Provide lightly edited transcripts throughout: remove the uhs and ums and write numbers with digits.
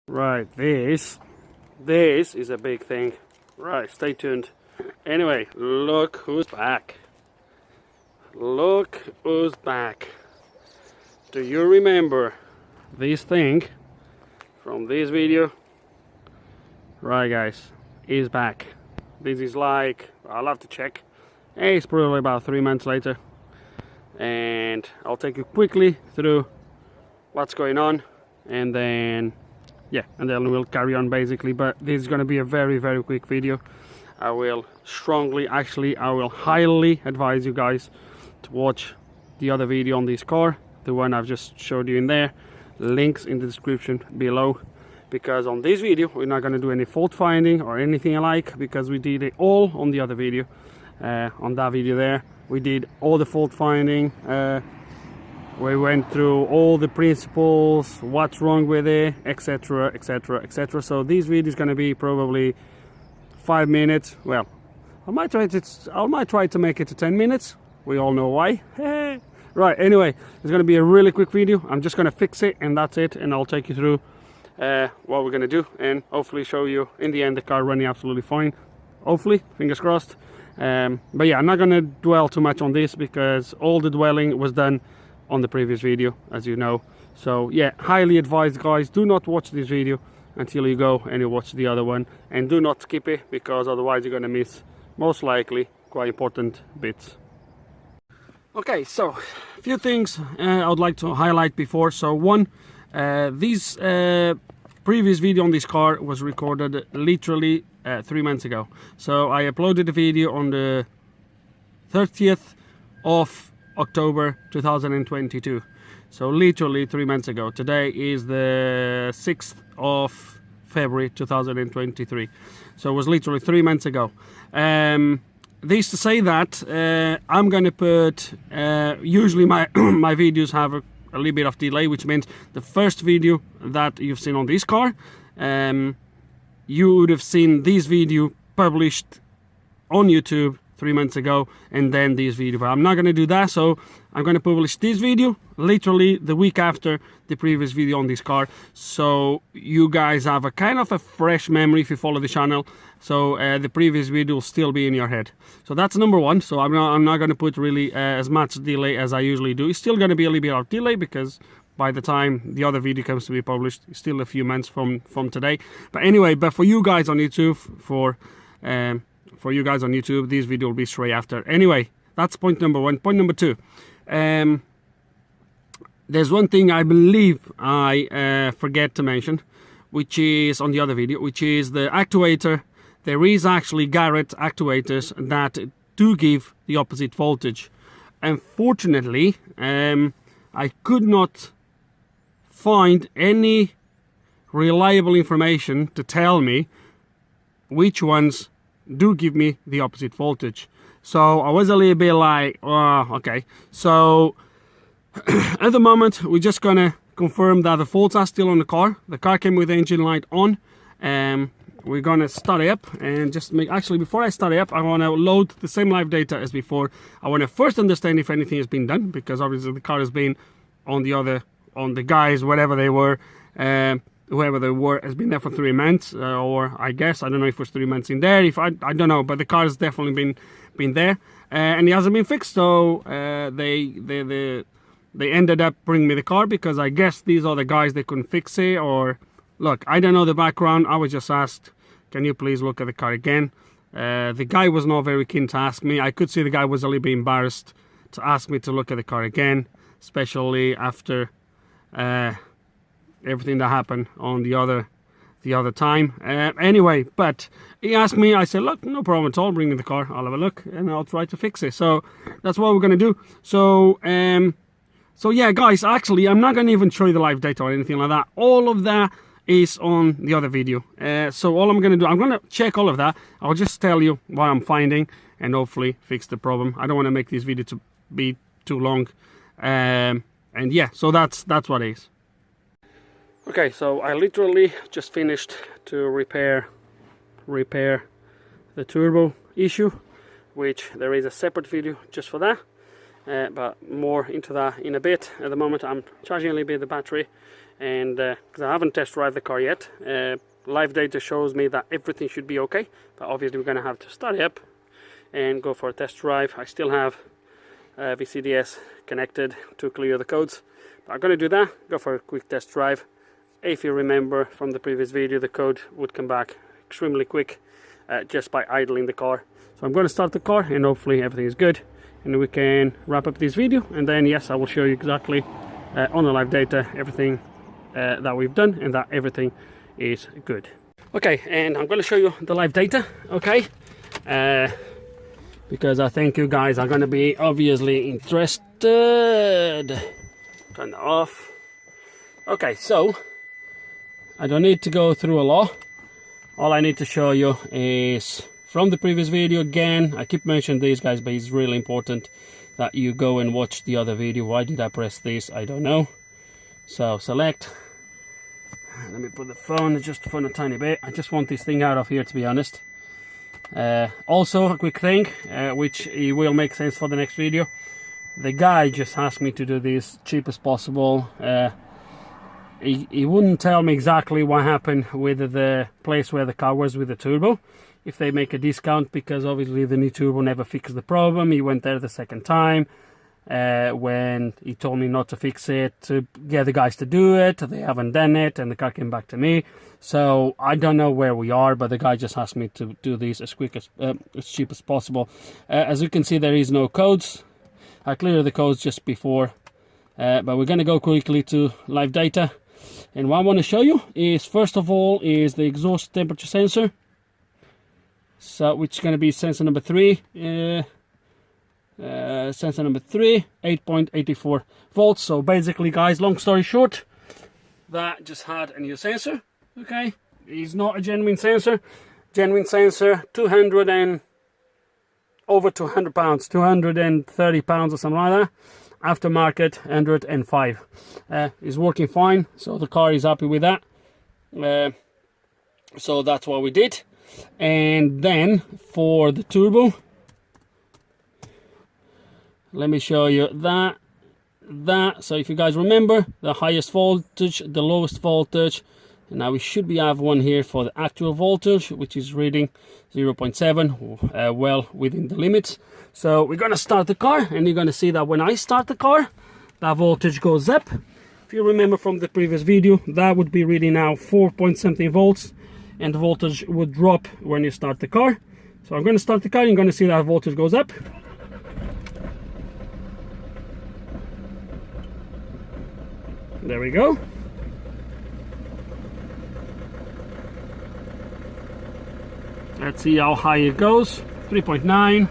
Right, this is a big thing. Right, stay tuned. Anyway, look who's back. Look who's back. Do you remember this thing from this video? Right guys, he's back. This is like, I'll have to check. It's probably about 3 months later. And I'll take you quickly through what's going on, and then yeah, and then we'll carry on basically. But this is going to be a very quick video. I will highly advise you guys to watch the other video on this car, the one I've just showed you in there. Links in the description below, because on this video we're not going to do any fault finding or anything alike, because we did it all on the other video. On that video there we did all the fault finding. We went through all the principles, what's wrong with it, etc, etc, etc. So this video is going to be probably 5 minutes. Well, I might try to make it to 10 minutes. We all know why. Right, anyway, it's going to be a really quick video. I'm just going to fix it and that's it, and I'll take you through what we're going to do, and hopefully show you in the end the car running absolutely fine. Hopefully, fingers crossed. But yeah, I'm not going to dwell too much on this, because all the dwelling was done on the previous video, as you know. So yeah, highly advised guys, do not watch this video until you go and you watch the other one, and do not skip it, because otherwise you're going to miss most likely quite important bits. Okay, so a few things I would like to highlight before. So one, this previous video on this car was recorded literally 3 months ago. So I uploaded the video on the 30th of October 2022, so literally 3 months ago. Today is the 6th of February 2023, so it was literally 3 months ago. This to say that I'm gonna put usually my my videos have a little bit of delay, which means the first video that you've seen on this car, you would have seen this video published on YouTube 3 months ago, and then this video. But I'm not going to do that, so I'm going to publish this video literally the week after the previous video on this car, so you guys have a kind of a fresh memory if you follow the channel. So the previous video will still be in your head. So that's number one. So I'm not going to put really as much delay as I usually do. It's still going to be a little bit of delay, because by the time the other video comes to be published, it's still a few months from today. But anyway, but for you guys on YouTube, for you guys on YouTube, this video will be straight after. Anyway, that's point number one. Point number two, there's one thing I believe I forget to mention, which is on the other video, which is the actuator. There is actually Garrett actuators that do give the opposite voltage. Unfortunately, I could not find any reliable information to tell me which ones do give me the opposite voltage. So I was a little bit like, oh, okay. So at the moment we're just gonna confirm that the faults are still on the car. The car came with the engine light on. We're gonna start it up and just make, actually before I start it up, I want to load the same live data as before. I want to first understand if anything has been done, because obviously the car has been on the guys, whatever they were, whoever they were, has been there for 3 months, or I guess, I don't know if it was 3 months in there, if I don't know, but the car has definitely been there, and it hasn't been fixed. So they ended up bringing me the car, because I guess these are the guys, they couldn't fix it, or look, I don't know the background. I was just asked, can you please look at the car again? The guy was not very keen to ask me. I could see the guy was a little bit embarrassed to ask me to look at the car again, especially after everything that happened on the other time. Anyway, but he asked me, I said, look, no problem at all, bring me the car, I'll have a look and I'll try to fix it. So that's what we're gonna do. So so yeah guys, actually I'm not gonna even show you the live data or anything like that. All of that is on the other video. So all I'm gonna do, I'm gonna check all of that. I'll just tell you what I'm finding and hopefully fix the problem. I don't want to make this video to be too long. And yeah, so that's what it is. Okay, so I literally just finished to repair the turbo issue, which there is a separate video just for that, but more into that in a bit. At the moment I'm charging a little bit of the battery, and because I haven't test drive the car yet. Live data shows me that everything should be okay, but obviously we're going to have to start it up and go for a test drive. I still have VCDS connected to clear the codes, but I'm going to do that, go for a quick test drive. If you remember from the previous video, the code would come back extremely quick just by idling the car. So I'm going to start the car and hopefully everything is good and we can wrap up this video, and then yes, I will show you exactly on the live data everything that we've done and that everything is good. Okay, and I'm going to show you the live data, okay, because I think you guys are going to be obviously interested. Turn that off. Okay, so I don't need to go through a lot. All I need to show you is from the previous video. Again, I keep mentioning these guys, but it's really important that you go and watch the other video. Why did I press this? I don't know. So select. Let me put the phone just for a tiny bit. I just want this thing out of here, to be honest. Also, a quick thing, which will make sense for the next video. The guy just asked me to do this cheap as possible. He wouldn't tell me exactly what happened with the place where the car was with the turbo, if they make a discount, because obviously the new turbo never fixed the problem. He went there the second time when he told me not to fix it, to get the guys to do it. They haven't done it and the car came back to me. So I don't know where we are, but the guy just asked me to do this as quick as cheap as possible. As you can see, there is no codes. I cleared the codes just before, but we're going to go quickly to live data. And what I want to show you is, first of all, is the exhaust temperature sensor. So which is going to be sensor number 3. Sensor number 3, 8.84 volts. So basically, guys, long story short, that just had a new sensor. Okay, it's not a genuine sensor. Genuine sensor, over 200 pounds, 230 pounds or something like that. Aftermarket 105. Is working fine, so the car is happy with that. So that's what we did. And then for the turbo, let me show you that. So if you guys remember, the highest voltage, the lowest voltage, and now we should have one here for the actual voltage, which is reading 0.7, well within the limits. So we're gonna start the car, and you're gonna see that when I start the car, that voltage goes up. If you remember from the previous video, that would be reading now 4-point-something volts, and the voltage would drop when you start the car. So I'm gonna start the car, and you're gonna see that voltage goes up. There we go. Let's see how high it goes. 3.9,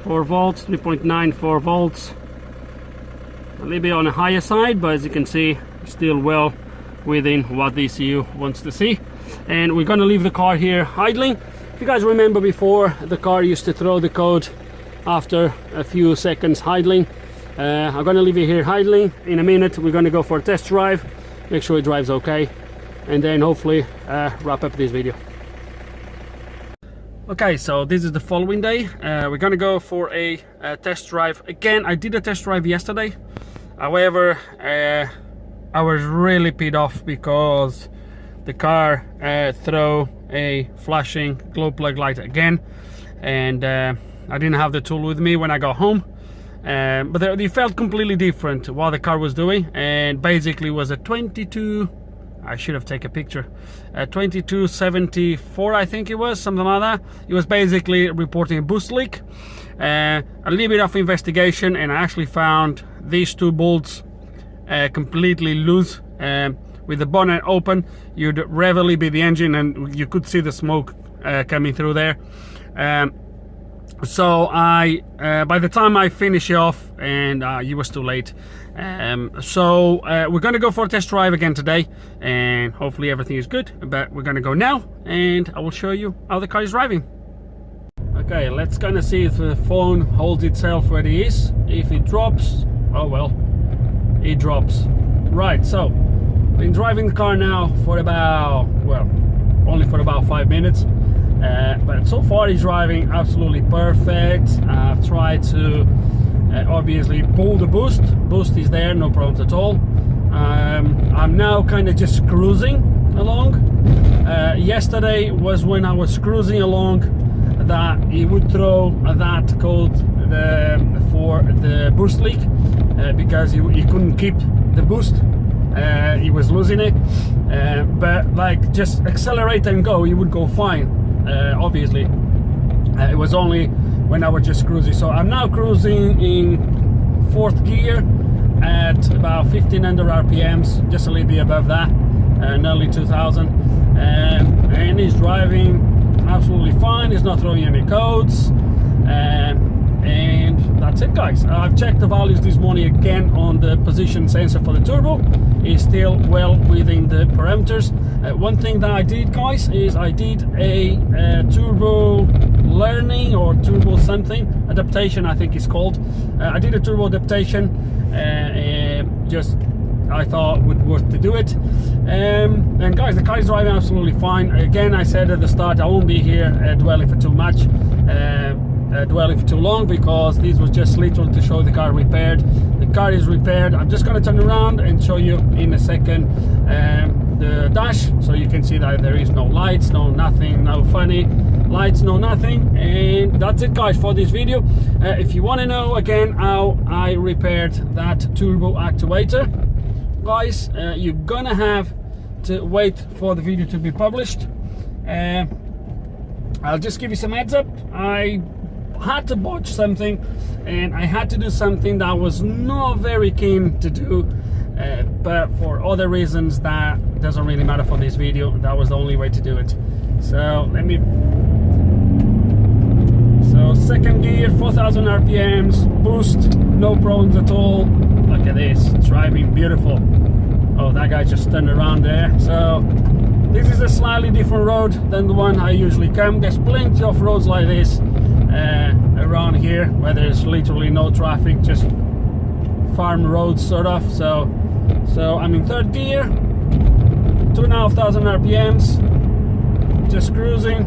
4 volts, 3.9, 4 volts. A little bit on the higher side, but as you can see, still well within what the ECU wants to see. And we're gonna leave the car here idling. If you guys remember before, the car used to throw the code after a few seconds idling. I'm gonna leave it here idling. In a minute, we're gonna go for a test drive, make sure it drives okay, and then hopefully wrap up this video. Okay, so this is the following day. We're gonna go for a test drive. Again, I did a test drive yesterday. However, I was really peed off because the car threw a flashing glow plug light again, and I didn't have the tool with me when I got home. But they felt completely different what the car was doing, and basically was a 22. I should have taken a picture. 2274, I think it was, something like that. It was basically reporting a boost leak. A little bit of investigation, and I actually found these two bolts completely loose. With the bonnet open, you'd readily be the engine, and you could see the smoke coming through there. So by the time I finish it off, and you was too late. So we're gonna go for a test drive again today, and hopefully everything is good, but we're gonna go now and I will show you how the car is driving. Okay, let's gonna see if the phone holds itself where it is. If it drops, oh well, it drops. Right, so been driving the car now for about, well, only for about 5 minutes. But so far he's driving absolutely perfect. I've tried to obviously pull the boost is there, no problems at all. I'm now kind of just cruising along. Yesterday was when I was cruising along that he would throw that code for the boost leak, because he couldn't keep the boost. He was losing it, but like just accelerate and go, he would go fine. Obviously, it was only when I was just cruising. So I'm now cruising in 4th gear at about 1500 RPMs, just a little bit above that, nearly 2000, and he's driving absolutely fine. He's not throwing any codes, and that's it, guys. I've checked the values this morning again on the position sensor for the turbo. It's still well within the parameters. One thing that I did, guys, is I did a turbo learning or turbo something adaptation, I think it's called. I did a turbo adaptation, just I thought would worth to do it. And guys, the car is driving absolutely fine. Again, I said at the start I won't be here dwelling for too much, dwelling for too long, because this was just literally to show the car repaired. The car is repaired. I'm just going to turn around and show you in a second the dash, so you can see that there is no lights, no nothing, no funny lights, no nothing. And that's it, guys, for this video. If you want to know again how I repaired that turbo actuator, guys, you're gonna have to wait for the video to be published. I'll just give you some heads up. I had to bodge something, and I had to do something that I was not very keen to do, but for other reasons that doesn't really matter for this video. That was the only way to do it. So let me, so 2nd gear, 4000 RPMs, boost, no problems at all. Look at this, driving beautiful. Oh, that guy just turned around there. So this is a slightly different road than the one I usually come. There's plenty of roads like this around here where there's literally no traffic, just farm roads sort of. So I'm in 3rd gear, 2,500 RPMs, just cruising.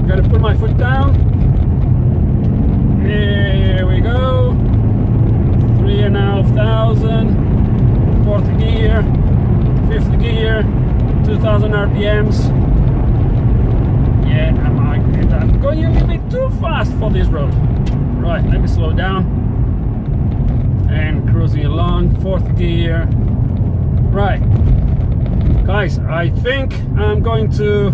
Gonna put my foot down. Here we go. 3,500. 4th gear, 5th gear, 2,000 RPMs. Yeah, I'm going a little bit too fast for this road. Right, let me slow down. And cruising along, 4th gear. Right, guys, I think I'm going to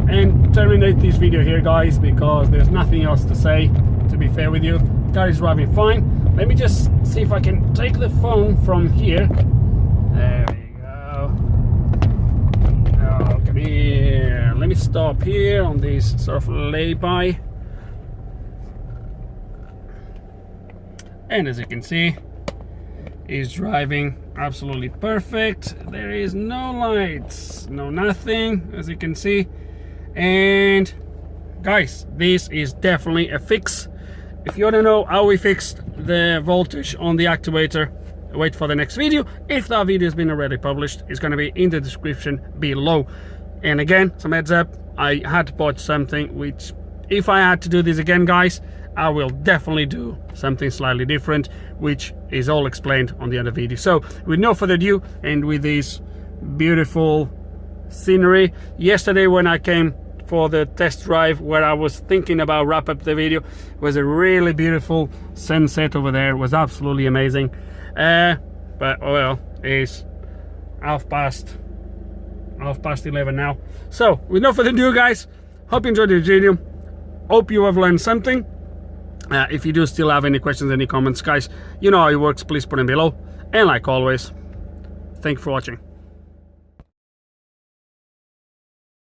and terminate this video here, guys, because there's nothing else to say, to be fair with you. Car is driving fine. Let me just see if I can take the phone from here. There we go. Oh, come here. Let me stop here on this sort of lay-by. And as you can see, he's driving absolutely perfect. There is no lights, no nothing, as you can see. And guys, this is definitely a fix. If you want to know how we fixed the voltage on the actuator, wait for the next video. If that video has been already published, it's going to be in the description below. And again, some heads up, I had to bodge something, which if I had to do this again, guys, I will definitely do something slightly different, which is all explained on the other video. So with no further ado, and with this beautiful scenery, yesterday when I came for the test drive, where I was thinking about wrap up the video, was a really beautiful sunset over there. It was absolutely amazing. But oh well, it's half past 11 now. So with no further ado, guys, hope you enjoyed this video. Hope you have learned something. If you do still have any questions, any comments, guys, you know how it works, please put them below. And like always, thank you for watching.